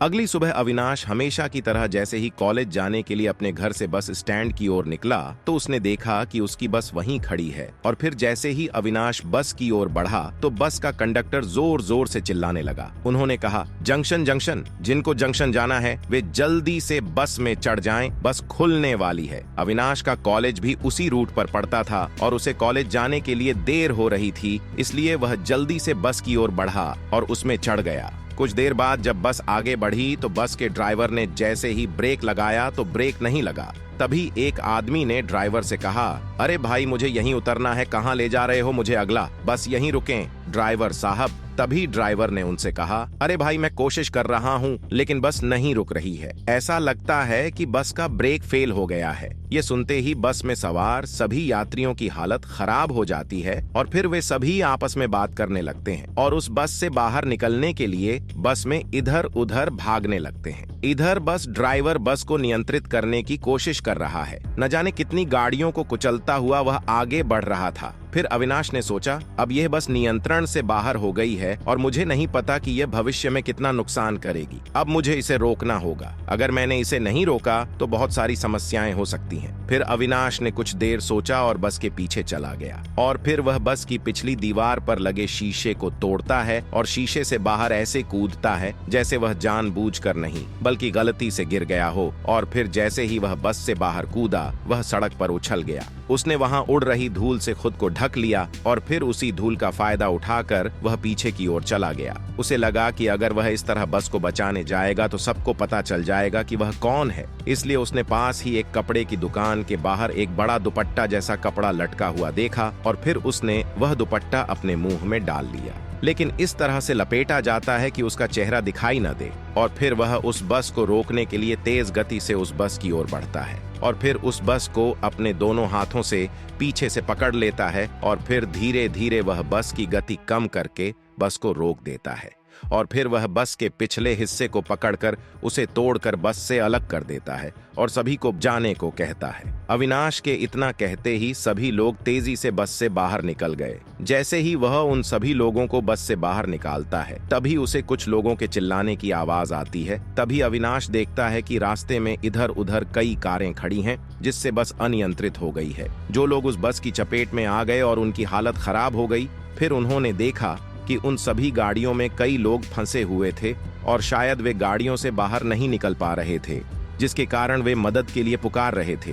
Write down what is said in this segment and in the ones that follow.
अगली सुबह अविनाश हमेशा की तरह जैसे ही कॉलेज जाने के लिए अपने घर से बस स्टैंड की ओर निकला तो उसने देखा कि उसकी बस वहीं खड़ी है। और फिर जैसे ही अविनाश बस की ओर बढ़ा तो बस का कंडक्टर जोर जोर से चिल्लाने लगा। उन्होंने कहा, जंक्शन जंक्शन, जिनको जंक्शन जाना है वे जल्दी से बस में चढ़ जाएं, बस खुलने वाली है। अविनाश का कॉलेज भी उसी रूट पर पड़ता था और उसे कॉलेज जाने के लिए देर हो रही थी, इसलिए वह जल्दी से बस की ओर बढ़ा और उसमें चढ़ गया। कुछ देर बाद जब बस आगे बढ़ी तो बस के ड्राइवर ने जैसे ही ब्रेक लगाया तो ब्रेक नहीं लगा। तभी एक आदमी ने ड्राइवर से कहा, अरे भाई मुझे यहीं उतरना है, कहाँ ले जा रहे हो मुझे, अगला बस यहीं रुकें। ड्राइवर साहब, तभी ड्राइवर ने उनसे कहा, अरे भाई मैं कोशिश कर रहा हूँ लेकिन बस नहीं रुक रही है, ऐसा लगता है कि बस का ब्रेक फेल हो गया है। ये सुनते ही बस में सवार सभी यात्रियों की हालत खराब हो जाती है और फिर वे सभी आपस में बात करने लगते हैं और उस बस से बाहर निकलने के लिए बस में इधर उधर भागने लगते हैं। इधर बस ड्राइवर बस को नियंत्रित करने की कोशिश कर रहा है। न जाने कितनी गाड़ियों को कुचलता हुआ वह आगे बढ़ रहा था। फिर अविनाश ने सोचा, अब यह बस नियंत्रण से बाहर हो गई है और मुझे नहीं पता कि यह भविष्य में कितना नुकसान करेगी। अब मुझे इसे रोकना होगा। अगर मैंने इसे नहीं रोका तो बहुत सारी समस्याएं हो सकती हैं। फिर अविनाश ने कुछ देर सोचा और बस के पीछे चला गया और फिर वह बस की पिछली दीवार पर लगे शीशे को तोड़ता है और शीशे से बाहर ऐसे कूदता है जैसे वह जानबूझकर नहीं बल्कि गलती से गिर गया हो। और फिर जैसे ही वह बस से बाहर कूदा वह सड़क पर उछल गया। उसने वहां उड़ रही धूल से खुद को ढक लिया और फिर उसी धूल का फायदा उठाकर वह पीछे की ओर चला गया। उसे लगा कि अगर वह इस तरह बस को बचाने जाएगा तो सबको पता चल जाएगा कि वह कौन है, इसलिए उसने पास ही एक कपड़े की दुकान के बाहर एक बड़ा दुपट्टा जैसा कपड़ा लटका हुआ देखा और फिर उसने वह दुपट्टा अपने मुंह में डाल लिया, लेकिन इस तरह से लपेटा जाता है कि उसका चेहरा दिखाई न दे। और फिर वह उस बस को रोकने के लिए तेज गति से उस बस की ओर बढ़ता है और फिर उस बस को अपने दोनों हाथों से पीछे से पकड़ लेता है और फिर धीरे धीरे वह बस की गति कम करके बस को रोक देता है और फिर वह बस के पिछले हिस्से को पकड़कर उसे तोड़कर बस से अलग कर देता है और सभी को जाने को कहता है। अविनाश के इतना कहते ही सभी लोग तेजी से बस से बाहर निकल गए। जैसे ही वह उन सभी लोगों को बस से बाहर निकालता है तभी उसे कुछ लोगों के चिल्लाने की आवाज आती है। तभी अविनाश देखता है कि रास्ते में इधर उधर कई कारें खड़ी हैं जिससे बस अनियंत्रित हो गई है। जो लोग उस बस की चपेट में आ गए और उनकी हालत खराब हो गई। फिर उन्होंने देखा कि उन सभी गाड़ियों में कई लोग फंसे हुए थे और शायद वे गाड़ियों से बाहर नहीं निकल पा रहे थे, जिसके कारण वे मदद के लिए पुकार रहे थे।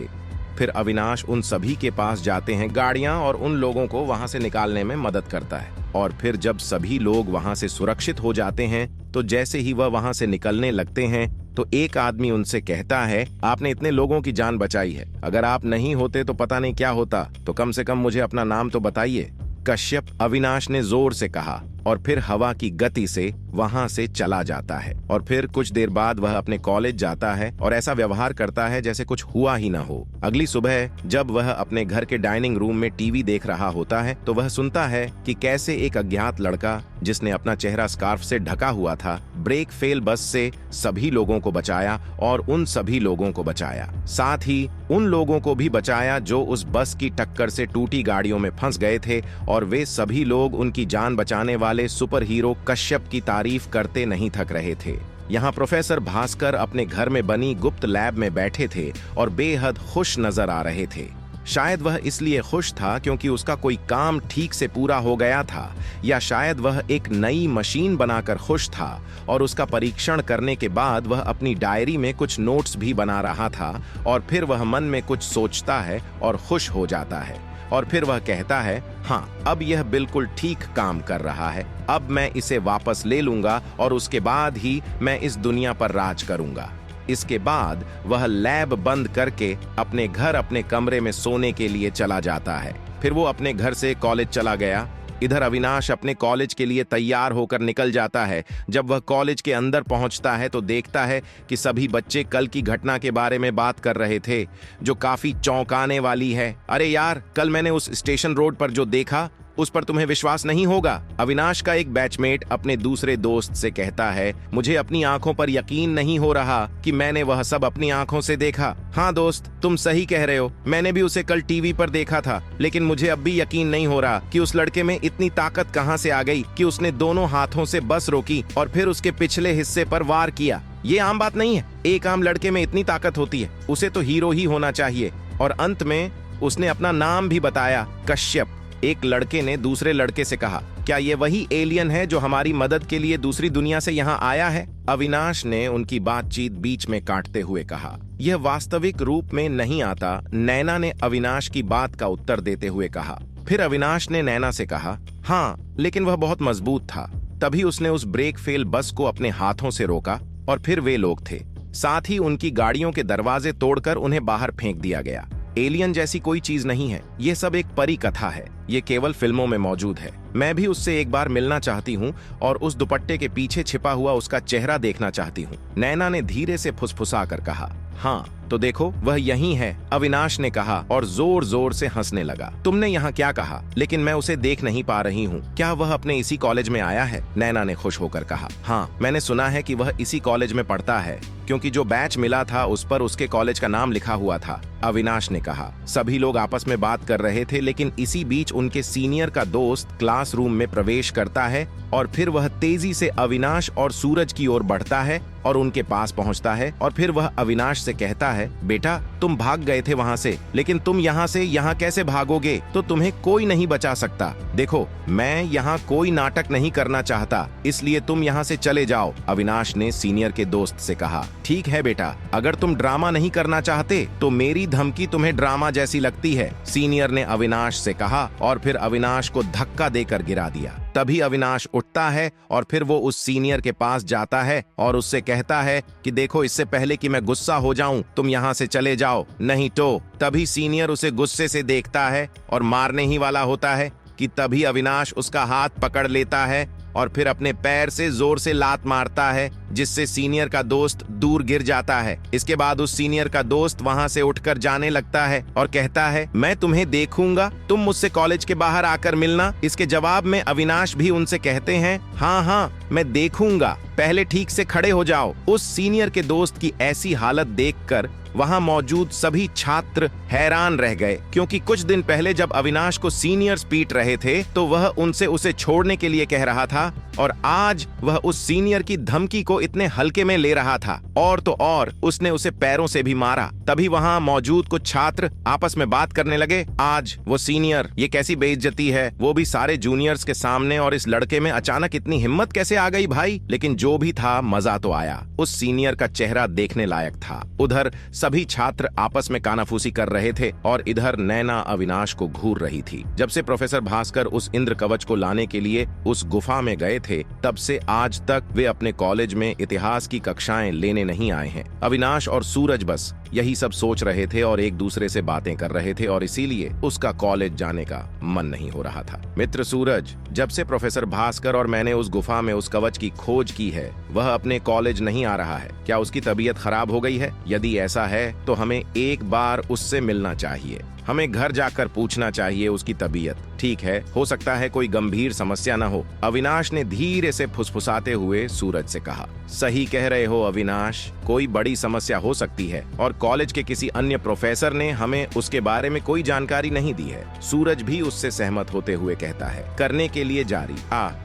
फिर अविनाश उन सभी के पास जाते हैं गाड़ियां और उन लोगों को वहां से निकालने में मदद करता है। और फिर जब सभी लोग वहां से सुरक्षित हो जाते हैं तो जैसे ही वह वहां से निकलने लगते हैं तो एक आदमी उनसे कहता है, आपने इतने लोगों की जान बचाई है, अगर आप नहीं होते तो पता नहीं क्या होता, तो कम से कम मुझे अपना नाम तो बताइए। कश्यप, अविनाश ने जोर से कहा और फिर हवा की गति से वहां से चला जाता है। और फिर कुछ देर बाद वह अपने कॉलेज जाता है और ऐसा व्यवहार करता है जैसे कुछ हुआ ही ना हो। अगली सुबह जब वह अपने घर के डाइनिंग रूम में टीवी देख रहा होता है तो वह सुनता है कि कैसे एक अज्ञात लड़का जिसने अपना चेहरा स्कार्फ से ढका हुआ था ब्रेक फेल बस से सभी लोगों को बचाया और उन सभी लोगों को बचाया, साथ ही उन लोगों को भी बचाया जो उस बस की टक्कर से टूटी गाड़ियों में फंस गए थे। और वे सभी लोग उनकी जान बचाने वाले सुपर हीरो कश्यप की तारीफ करते नहीं थक रहे थे। यहाँ प्रोफेसर भास्कर अपने घर में बनी गुप्त लैब में बैठे थे और बेहद खुश नजर आ रहे थे। शायद वह इसलिए खुश था क्योंकि उसका कोई काम ठीक से पूरा हो गया था, या शायद वह एक नई मशीन बनाकर खुश था और उसका परीक्षण करने के बाद वह अपनी डायरी में कुछ नोट्स भी बना रहा था। और फिर वह मन में कुछ सोचता है और खुश हो जाता है और फिर वह कहता है, हाँ अब यह बिल्कुल ठीक काम कर रहा है, अब मैं इसे वापस ले लूंगा और उसके बाद ही मैं इस दुनिया पर राज करूंगा। इसके बाद वह लैब बंद करके अपने घर अपने कमरे में सोने के लिए चला जाता है। फिर वो अपने घर से कॉलेज चला गया। इधर अविनाश अपने कॉलेज के लिए तैयार होकर निकल जाता है। जब वह कॉलेज के अंदर पहुंचता है तो देखता है कि सभी बच्चे कल की घटना के बारे में बात कर रहे थे जो काफी चौंकाने वाली है। अरे यार, कल मैंने उस स्टेशन रोड पर जो देखा उस पर तुम्हें विश्वास नहीं होगा। अविनाश का एक बैचमेट अपने दूसरे दोस्त से कहता है, मुझे अपनी आंखों पर यकीन नहीं हो रहा कि मैंने वह सब अपनी आंखों से देखा। हाँ दोस्त, तुम सही कह रहे हो, मैंने भी उसे कल टीवी पर देखा था, लेकिन मुझे अब भी यकीन नहीं हो रहा कि उस लड़के में इतनी ताकत कहां से आ गई कि उसने दोनों हाथों से बस रोकी और फिर उसके पिछले हिस्से पर वार किया। ये आम बात नहीं है, एक आम लड़के में इतनी ताकत होती है, उसे तो हीरो ही होना चाहिए। और अंत में उसने अपना नाम भी बताया, कश्यप। एक लड़के ने दूसरे लड़के से कहा, क्या ये वही एलियन है जो हमारी मदद के लिए दूसरी दुनिया से यहाँ आया है? अविनाश ने उनकी बातचीत बीच में काटते हुए कहा, यह वास्तविक रूप में नहीं आता। नैना ने अविनाश की बात का उत्तर देते हुए कहा। फिर अविनाश ने नैना से कहा, हाँ, लेकिन वह बहुत मजबूत था। तभी उसने उस ब्रेक फेल बस को अपने हाथों से रोका और फिर वे लोग थे। साथ ही उनकी गाड़ियों के दरवाजे तोड़कर उन्हें बाहर फेंक दिया गया। एलियन जैसी कोई चीज नहीं है, ये सब एक परी कथा है, ये केवल फिल्मों में मौजूद है। मैं भी उससे एक बार मिलना चाहती हूँ और उस दुपट्टे के पीछे छिपा हुआ उसका चेहरा देखना चाहती हूँ। नैना ने धीरे से फुसफुसा कर कहा। हाँ तो देखो, वह यही है, अविनाश ने कहा और जोर जोर से हंसने लगा। तुमने यहाँ क्या कहा? लेकिन मैं उसे देख नहीं पा रही हूँ। क्या वह अपने इसी कॉलेज में आया है? नैना ने खुश होकर कहा। हाँ, मैंने सुना है कि वह इसी कॉलेज में पढ़ता है, क्योंकि जो बैच मिला था उस पर उसके कॉलेज का नाम लिखा हुआ था, अविनाश ने कहा। सभी लोग आपस में बात कर रहे थे, लेकिन इसी बीच उनके सीनियर का दोस्त क्लासरूम में प्रवेश करता है और फिर वह तेजी से अविनाश और सूरज की ओर बढ़ता है और उनके पास पहुंचता है और फिर वह अविनाश से कहता है, बेटा तुम भाग गए थे वहां से, लेकिन तुम यहाँ से यहाँ कैसे भागोगे? तो तुम्हें कोई नहीं बचा सकता। देखो, मैं यहाँ कोई नाटक नहीं करना चाहता, इसलिए तुम यहाँ से चले जाओ, अविनाश ने सीनियर के दोस्त से कहा। ठीक है बेटा, अगर तुम ड्रामा नहीं करना चाहते तो मेरी धमकी तुम्हें ड्रामा जैसी लगती है, सीनियर ने अविनाश से कहा और फिर अविनाश को धक्का देकर गिरा दिया। तभी अविनाश उठता है और फिर वो उस सीनियर के पास जाता है और उससे कहता है कि देखो, इससे पहले कि मैं गुस्सा हो जाऊं तुम यहाँ से चले जाओ, नहीं तो। तभी सीनियर उसे गुस्से से देखता है और मारने ही वाला होता है कि तभी अविनाश उसका हाथ पकड़ लेता है और फिर अपने पैर से जोर से लात मारता है, जिससे सीनियर का दोस्त दूर गिर जाता है। इसके बाद उस सीनियर का दोस्त वहां से उठकर जाने लगता है और कहता है, मैं तुम्हें देखूंगा, तुम मुझसे कॉलेज के बाहर आकर मिलना। इसके जवाब में अविनाश भी उनसे कहते हैं, हाँ हाँ मैं देखूंगा, पहले ठीक से खड़े हो जाओ। उस सीनियर के दोस्त की ऐसी हालत देखकर वहां मौजूद सभी छात्र हैरान रह गए, क्योंकि कुछ दिन पहले जब अविनाश को सीनियर्स पीट रहे थे तो वह उनसे उसे छोड़ने के लिए कह रहा था और आज वह उस सीनियर की धमकी को इतने हल्के में ले रहा था। और तो और उसने उसे पैरों से भी मारा। तभी वहां मौजूद कुछ छात्र आपस में बात करने लगे, आज वो सीनियर, ये कैसी बेइज्जती है, वो भी सारे जूनियर्स के सामने, और इस लड़के में अचानक इतनी हिम्मत कैसे आ गई भाई। लेकिन जो भी था, मजा तो आया, उस सीनियर का चेहरा देखने लायक था। उधर सभी छात्र आपस में कानाफूसी कर रहे थे और इधर नैना अविनाश को घूर रही थी। जब से प्रोफेसर भास्कर उस इंद्र कवच को लाने के लिए उस गुफा में गए थे, तब से आज तक वे अपने कॉलेज में इतिहास की कक्षाएं लेने नहीं आए हैं। अविनाश और सूरज बस यही सब सोच रहे थे और एक दूसरे से बातें कर रहे थे और इसीलिए उसका कॉलेज जाने का मन नहीं हो रहा था। मित्र सूरज, जब से प्रोफेसर भास्कर और मैंने उस गुफा में उस कवच की खोज की है, वह अपने कॉलेज नहीं आ रहा है। क्या उसकी तबीयत खराब हो गई है? यदि ऐसा है तो हमें एक बार उससे मिलना चाहिए। हमें घर जाकर पूछना चाहिए उसकी तबीयत ठीक है, हो सकता है कोई गंभीर समस्या न हो, अविनाश ने धीरे से फुसफुसाते हुए सूरज से कहा। सही कह रहे हो अविनाश, कोई बड़ी समस्या हो सकती है और कॉलेज के किसी अन्य प्रोफेसर ने हमें उसके बारे में कोई जानकारी नहीं दी है। सूरज भी उससे सहमत होते हुए कहता है, करने के लिए जारी।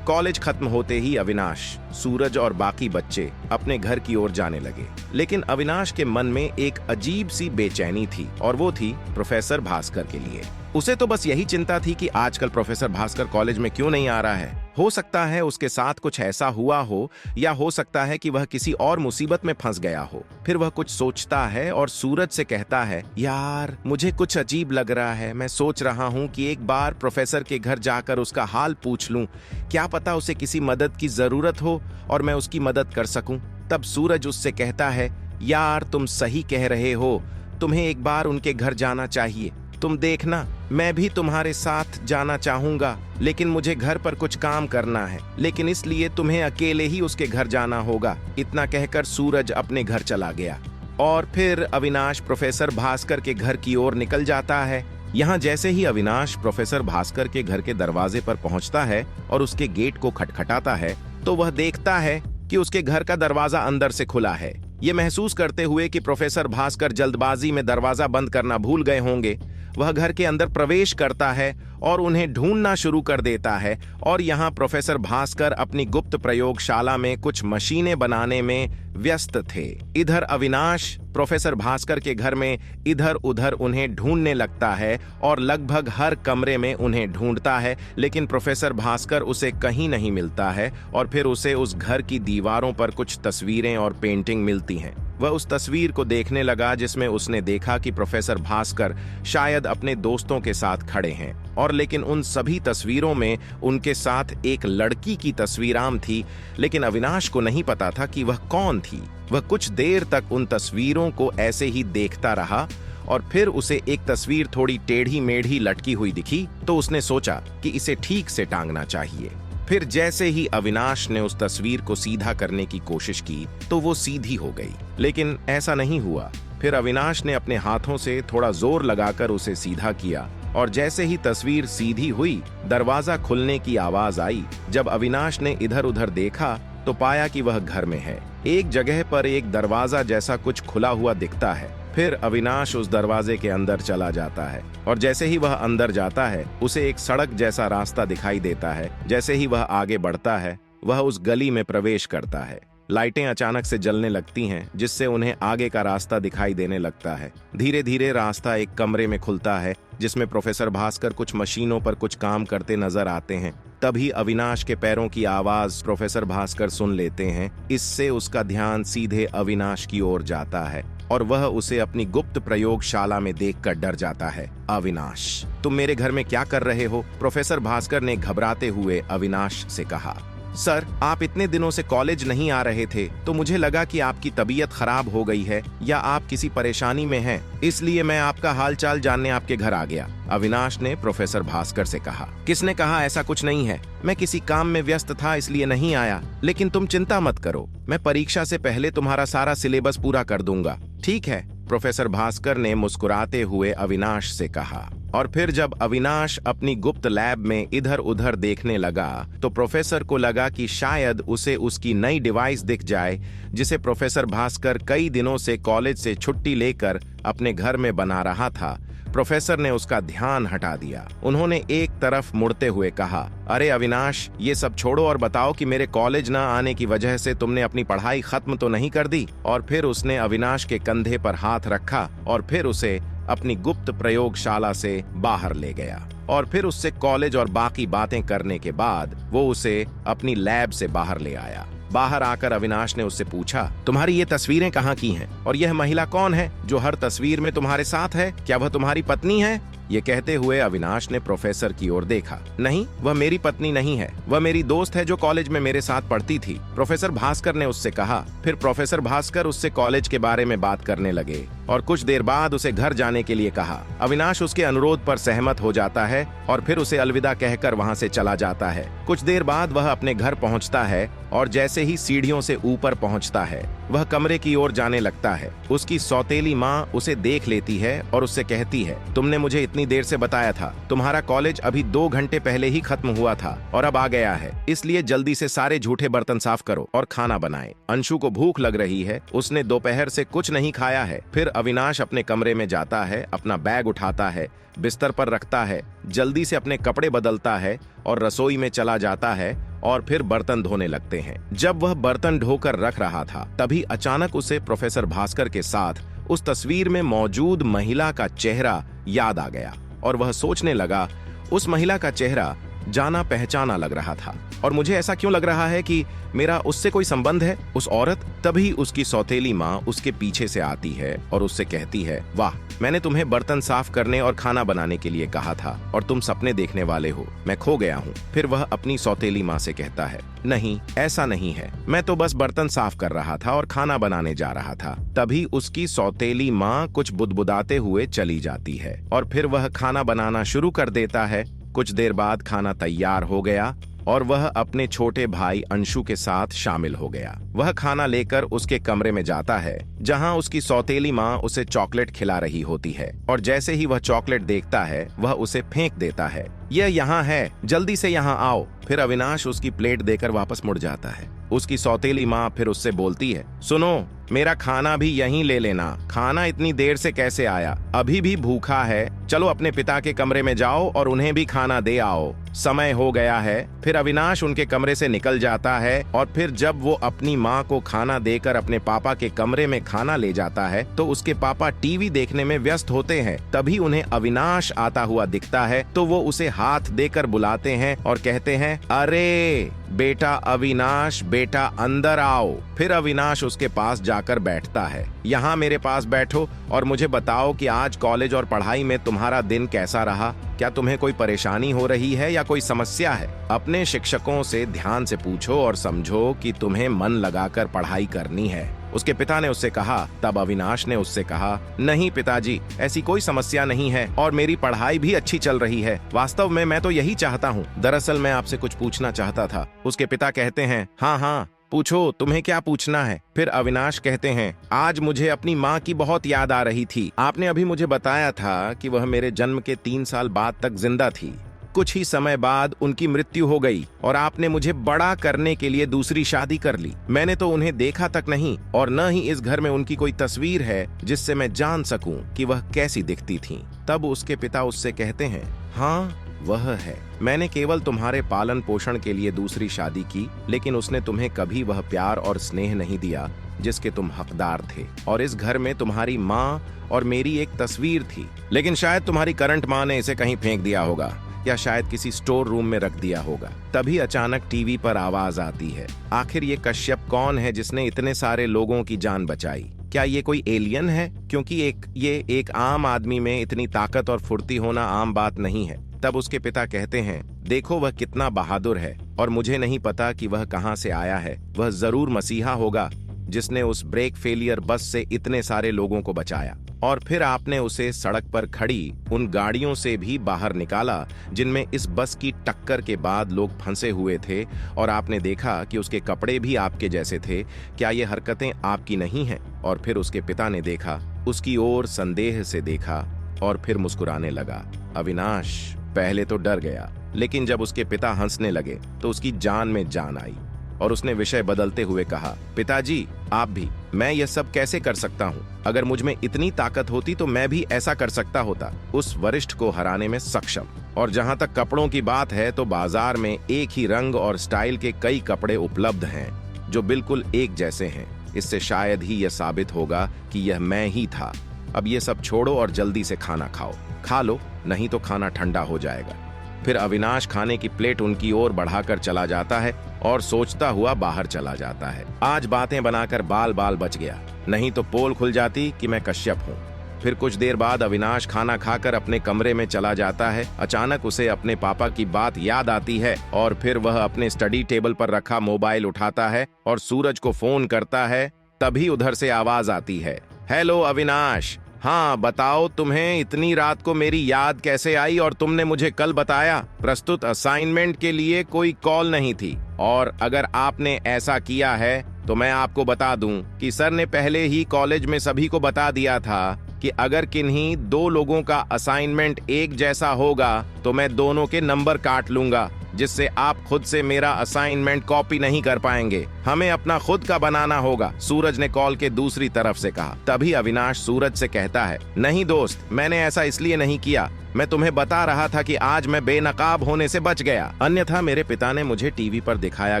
कॉलेज खत्म होते ही अविनाश, सूरज और बाकी बच्चे अपने घर की ओर जाने लगे, लेकिन अविनाश के मन में एक अजीब सी बेचैनी थी और वो थी प्रोफेसर भास्कर के लिए। उसे तो बस यही चिंता थी कि आजकल प्रोफेसर भास्कर कॉलेज में क्यों नहीं आ रहा है। हो सकता है उसके साथ कुछ ऐसा हुआ हो या हो सकता है कि वह किसी और मुसीबत में फंस गया हो। फिर वह कुछ सोचता है और सूरज से कहता है, यार मुझे कुछ अजीब लग रहा है, मैं सोच रहा हूँ कि एक बार प्रोफेसर के घर जाकर उसका हाल पूछ लूं, क्या पता उसे किसी मदद की जरूरत हो और मैं उसकी मदद कर सकूं। तब सूरज उससे कहता है, यार तुम सही कह रहे हो, तुम्हें एक बार उनके घर जाना चाहिए। तुम देखना, मैं भी तुम्हारे साथ जाना चाहूंगा, लेकिन मुझे घर पर कुछ काम करना है, लेकिन इसलिए तुम्हें अकेले ही उसके घर जाना होगा। इतना कहकर सूरज अपने घर चला गया और फिर अविनाश प्रोफेसर भास्कर के घर की ओर निकल जाता है यहाँ जैसे ही अविनाश प्रोफेसर भास्कर के घर के दरवाजे पर पहुंचता है और उसके गेट को खटखटाता है तो वह देखता है कि उसके घर का दरवाजा अंदर से खुला है। ये महसूस करते हुए कि प्रोफेसर भास्कर जल्दबाजी में दरवाजा बंद करना भूल गए होंगे, वह घर के अंदर प्रवेश करता है और उन्हें ढूंढना शुरू कर देता है। और यहाँ प्रोफेसर भास्कर अपनी गुप्त प्रयोगशाला में कुछ मशीनें बनाने में व्यस्त थे। इधर अविनाश प्रोफेसर भास्कर के घर में इधर उधर उन्हें ढूंढने लगता है और लगभग हर कमरे में उन्हें ढूंढता है, लेकिन प्रोफेसर भास्कर उसे कहीं नहीं मिलता है। और फिर उसे उस घर की दीवारों पर कुछ तस्वीरें और पेंटिंग मिलती हैं। वह उस तस्वीर को देखने लगा जिसमें उसने देखा कि प्रोफेसर भास्कर शायद अपने दोस्तों के साथ खड़े हैं, और लेकिन उन सभी तस्वीरों में उनके साथ एक लड़की की तस्वीर आम थी। लेकिन अविनाश को नहीं पता था कि वह कौन थी। वह कुछ देर तक उन तस्वीरों को ऐसे ही देखता रहा और फिर उसे एक तस्वीर थोड़ी टेढ़ी मेढ़ी लटकी हुई दिखी तो उसने सोचा कि इसे ठीक से टांगना चाहिए। फिर जैसे ही अविनाश ने उस तस्वीर को सीधा करने की कोशिश की तो वो सीधी हो गई, लेकिन ऐसा नहीं हुआ। फिर अविनाश ने अपने हाथों से थोड़ा जोर लगाकर उसे सीधा किया और जैसे ही तस्वीर सीधी हुई दरवाजा खुलने की आवाज आई। जब अविनाश ने इधर उधर देखा तो पाया कि वह घर में है। एक जगह पर एक दरवाजा जैसा कुछ खुला हुआ दिखता है। फिर अविनाश उस दरवाजे के अंदर चला जाता है और जैसे ही वह अंदर जाता है उसे एक सड़क जैसा रास्ता दिखाई देता है। जैसे ही वह आगे बढ़ता है वह उस गली में प्रवेश करता है। लाइटें अचानक से जलने लगती हैं जिससे उन्हें आगे का रास्ता दिखाई देने लगता है। धीरे धीरे रास्ता एक कमरे में खुलता है जिसमें प्रोफेसर भास्कर कुछ मशीनों पर कुछ काम करते नजर आते हैं। तभी अविनाश के पैरों की आवाज प्रोफेसर भास्कर सुन लेते हैं। इससे उसका ध्यान सीधे अविनाश की ओर जाता है और वह उसे अपनी गुप्त प्रयोगशाला में देखकर डर जाता है। अविनाश, तुम मेरे घर में क्या कर रहे हो? प्रोफेसर भास्कर ने घबराते हुए अविनाश से कहा। सर, आप इतने दिनों से कॉलेज नहीं आ रहे थे तो मुझे लगा कि आपकी तबीयत खराब हो गई है या आप किसी परेशानी में हैं, इसलिए मैं आपका हालचाल जानने आपके घर आ गया। अविनाश ने प्रोफेसर भास्कर से कहा। किसने कहा? ऐसा कुछ नहीं है, मैं किसी काम में व्यस्त था इसलिए नहीं आया। लेकिन तुम चिंता मत करो, मैं परीक्षा से पहले तुम्हारा सारा सिलेबस पूरा कर दूंगा। ठीक है, प्रोफेसर भास्कर ने मुस्कुराते हुए अविनाश से कहा। और फिर जब अविनाश अपनी गुप्त लैब में इधर उधर देखने लगा तो प्रोफेसर को लगा कि शायद उसे उसकी नई डिवाइस दिख जाए जिसे प्रोफेसर भास्कर कई दिनों से कॉलेज से छुट्टी लेकर अपने घर में बना रहा था। प्रोफेसर ने उसका ध्यान हटा दिया। उन्होंने एक तरफ मुड़ते हुए कहा, अरे अविनाश, ये सब छोड़ो और बताओ कि मेरे कॉलेज न आने की वजह से तुमने अपनी पढ़ाई खत्म तो नहीं कर दी? और फिर उसने अविनाश के कंधे पर हाथ रखा और फिर उसे अपनी गुप्त प्रयोगशाला से बाहर ले गया। और फिर उससे कॉलेज और बाकी बातें करने के बाद वो उसे अपनी लैब से बाहर ले आया। बाहर आकर अविनाश ने उससे पूछा, तुम्हारी ये तस्वीरें कहाँ की हैं? और यह महिला कौन है जो हर तस्वीर में तुम्हारे साथ है? क्या वह तुम्हारी पत्नी है? ये कहते हुए अविनाश ने प्रोफेसर की ओर देखा। नहीं, वह मेरी पत्नी नहीं है, वह मेरी दोस्त है जो कॉलेज में मेरे साथ पढ़ती थी, प्रोफेसर भास्कर ने उससे कहा। फिर प्रोफेसर भास्कर उससे कॉलेज के बारे में बात करने लगे और कुछ देर बाद उसे घर जाने के लिए कहा। अविनाश उसके अनुरोध पर सहमत हो जाता है और फिर उसे अलविदा कहकर वहां से चला जाता है। कुछ देर बाद वह अपने घर पहुंचता है और जैसे ही सीढ़ियों से ऊपर पहुंचता है वह कमरे की ओर जाने लगता है। उसकी सौतेली माँ उसे देख लेती है और उससे कहती है, तुमने मुझे इतनी देर से बताया था, तुम्हारा कॉलेज अभी 2 घंटे पहले ही खत्म हुआ था और अब आ गया है, इसलिए जल्दी से सारे झूठे बर्तन साफ करो और खाना बनाए। अंशु को भूख लग रही है, उसने दोपहर से कुछ नहीं खाया है। फिर अविनाश अपने कमरे में जाता है, अपना बैग उठाता है, बिस्तर पर रखता है, जल्दी से अपने कपड़े बदलता है और रसोई में चला जाता है और फिर बर्तन धोने लगते हैं। जब वह बर्तन ढोकर रख रहा था तभी अचानक उसे प्रोफेसर भास्कर के साथ उस तस्वीर में मौजूद महिला का चेहरा याद आ गया और वह सोचने लगा, उस महिला का चेहरा जाना पहचाना लग रहा था और मुझे ऐसा क्यों लग रहा है कि मेरा उससे कोई संबंध है, उस औरत। तभी उसकी सौतेली माँ उसके पीछे से आती है और उससे कहती है, वाह, मैंने तुम्हें बर्तन साफ करने और खाना बनाने के लिए कहा था और तुम सपने देखने वाले हो, मैं खो गया हूँ। फिर वह अपनी सौतेली माँ से कहता है, नहीं, ऐसा नहीं है, मैं तो बस बर्तन साफ कर रहा था और खाना बनाने जा रहा था। तभी उसकी सौतेली माँ कुछ बुदबुदाते हुए चली जाती है और फिर वह खाना बनाना शुरू कर देता है। कुछ देर बाद खाना तैयार हो गया और वह अपने छोटे भाई अंशु के साथ शामिल हो गया। वह खाना लेकर उसके कमरे में जाता है जहां उसकी सौतेली माँ उसे चॉकलेट खिला रही होती है, और जैसे ही वह चॉकलेट देखता है वह उसे फेंक देता है। यह यहाँ है, जल्दी से यहाँ आओ। फिर अविनाश उसकी प्लेट देकर वापस मुड़ जाता है। उसकी सौतेली माँ फिर उससे बोलती है, सुनो, मेरा खाना भी यहीं ले लेना। खाना इतनी देर से कैसे आया? अभी भी भूखा है। चलो अपने पिता के कमरे में जाओ और उन्हें भी खाना दे आओ, समय हो गया है। फिर अविनाश उनके कमरे से निकल जाता है, और फिर जब वो अपनी माँ को खाना देकर अपने पापा के कमरे में खाना ले जाता है तो उसके पापा टीवी देखने में व्यस्त होते हैं। तभी उन्हें अविनाश आता हुआ दिखता है, तो वो उसे हाथ देकर बुलाते हैं और कहते हैं, अरे बेटा अविनाश, बेटा अंदर आओ। फिर अविनाश उसके पास जाकर बैठता है। यहाँ मेरे पास बैठो और मुझे बताओ कि आज कॉलेज और पढ़ाई में तुम्हारा दिन कैसा रहा? क्या तुम्हें कोई परेशानी हो रही है या कोई समस्या है? अपने शिक्षकों से ध्यान से पूछो और समझो कि तुम्हें मन लगाकर पढ़ाई करनी है। उसके पिता ने उससे कहा। तब अविनाश ने उससे कहा, नहीं पिताजी, ऐसी कोई समस्या नहीं है और मेरी पढ़ाई भी अच्छी चल रही है। वास्तव में मैं तो यही चाहता हूँ। दरअसल मैं आपसे कुछ पूछना चाहता था। उसके पिता कहते हैं, हाँ हाँ पूछो, तुम्हें क्या पूछना है? फिर अविनाश कहते हैं, आज मुझे अपनी माँ की बहुत याद आ रही थी। आपने अभी मुझे बताया था कि वह मेरे जन्म के 3 साल बाद तक जिंदा थी। कुछ ही समय बाद उनकी मृत्यु हो गई और आपने मुझे बड़ा करने के लिए दूसरी शादी कर ली। मैंने तो उन्हें देखा तक नहीं और न ही इस घर में उनकी कोई तस्वीर है जिससे मैं जान सकूं कि वह कैसी दिखती थीं। तब उसके पिता उससे कहते हैं, हाँ वह है। मैंने केवल तुम्हारे पालन पोषण के लिए दूसरी शादी की, लेकिन उसने तुम्हें कभी वह प्यार और स्नेह नहीं दिया जिसके तुम हकदार थे। और इस घर में तुम्हारी माँ और मेरी एक तस्वीर थी, लेकिन शायद तुम्हारी करंट माँ ने इसे कहीं फेंक दिया होगा या शायद किसी स्टोर रूम में रख दिया होगा। तभी अचानक टीवी पर आवाज आती है, आखिर ये कश्यप कौन है जिसने इतने सारे लोगों की जान बचाई? क्या ये कोई एलियन है? क्योंकि ये एक आम आदमी में इतनी ताकत और फुर्ती होना आम बात नहीं है। तब उसके पिता कहते हैं, देखो वह कितना बहादुर है और मुझे नहीं पता कि वह कहां से आया है। वह जरूर मसीहा होगा जिसने उस ब्रेक फेलियर बस से इतने सारे लोगों को बचाया। और फिर आपने उसे सड़क पर खड़ी उन गाड़ियों से भी बाहर निकाला जिनमें इस बस की टक्कर के बाद लोग फंसे हुए थे, और आपने देखा कि उसके कपड़े भी आपके जैसे थे। क्या ये हरकतें आपकी नहीं हैं? और फिर उसके पिता ने देखा, उसकी ओर संदेह से देखा और फिर मुस्कुराने लगा। अविनाश पहले तो डर गया, लेकिन जब उसके पिता हंसने लगे तो उसकी जान में जान आई और उसने विषय बदलते हुए कहा, पिताजी आप भी। मैं यह सब कैसे कर सकता हूँ? अगर मुझ में इतनी ताकत होती तो मैं भी ऐसा कर सकता होता, उस वरिष्ठ को हराने में सक्षम। और जहाँ तक कपड़ों की बात है तो बाजार में एक ही रंग और स्टाइल के कई कपड़े उपलब्ध हैं जो बिल्कुल एक जैसे हैं। इससे शायद ही यह साबित होगा कि यह मैं ही था। अब ये सब छोड़ो और जल्दी से खाना खाओ। खा लो, नहीं तो खाना ठंडा हो जाएगा। फिर अविनाश खाने की प्लेट उनकी ओर बढ़ाकर चला जाता है और सोचता हुआ बाहर चला जाता है, आज बातें बनाकर बाल बाल बच गया, नहीं तो पोल खुल जाती कि मैं कश्यप हूँ। फिर कुछ देर बाद अविनाश खाना खाकर अपने कमरे में चला जाता है। अचानक उसे अपने पापा की बात याद आती है और फिर वह अपने स्टडी टेबल पर रखा मोबाइल उठाता है और सूरज को फोन करता है। तभी उधर से आवाज आती है, हेलो अविनाश, हाँ बताओ तुम्हें इतनी रात को मेरी याद कैसे आई और तुमने मुझे कल बताया? प्रस्तुत असाइनमेंट के लिए कोई कॉल नहीं थी, और अगर आपने ऐसा किया है तो मैं आपको बता दूं कि सर ने पहले ही कॉलेज में सभी को बता दिया था कि अगर किन्हीं 2 लोगों का असाइनमेंट एक जैसा होगा तो मैं दोनों के नंबर काट लूंगा, जिससे आप खुद से मेरा असाइनमेंट कॉपी नहीं कर पाएंगे। हमें अपना खुद का बनाना होगा, सूरज ने कॉल के दूसरी तरफ से कहा। तभी अविनाश सूरज से कहता है, नहीं दोस्त, मैंने ऐसा इसलिए नहीं किया, मैं तुम्हें बता रहा था कि आज मैं बेनकाब होने से बच गया, अन्यथा मेरे पिता ने मुझे टीवी पर दिखाया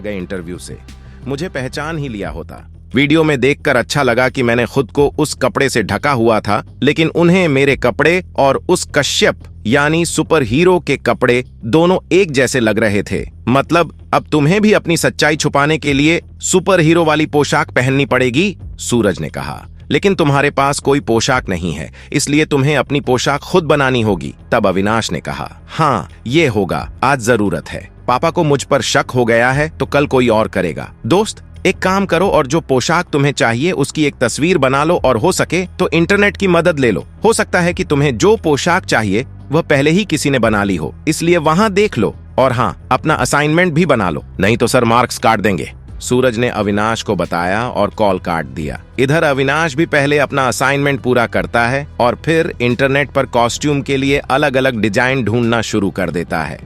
गए इंटरव्यू से मुझे पहचान ही लिया होता। वीडियो में देखकर अच्छा लगा कि मैंने खुद को उस कपड़े से ढका हुआ था, लेकिन उन्हें मेरे कपड़े और उस कश्यप यानी सुपर हीरो के कपड़े दोनों एक जैसे लग रहे थे। मतलब अब तुम्हें भी अपनी सच्चाई छुपाने के लिए सुपर हीरो वाली पोशाक पहननी पड़ेगी, सूरज ने कहा। लेकिन तुम्हारे पास कोई पोशाक नहीं है, इसलिए तुम्हें अपनी पोशाक खुद बनानी होगी। तब अविनाश ने कहा, हाँ ये होगा, आज जरूरत है। पापा को मुझ पर शक हो गया है तो कल कोई और करेगा। दोस्त एक काम करो और जो पोशाक तुम्हें चाहिए उसकी एक तस्वीर बना लो, और हो सके तो इंटरनेट की मदद ले लो। हो सकता है कि तुम्हें जो पोशाक चाहिए वह पहले ही किसी ने बना ली हो, इसलिए वहां देख लो। और हाँ, अपना असाइनमेंट भी बना लो, नहीं तो सर मार्क्स काट देंगे। सूरज ने अविनाश को बताया और कॉल काट दिया। इधर अविनाश भी पहले अपना असाइनमेंट पूरा करता है और फिर इंटरनेट पर कॉस्ट्यूम के लिए अलग अलग डिजाइन ढूंढना शुरू कर देता है।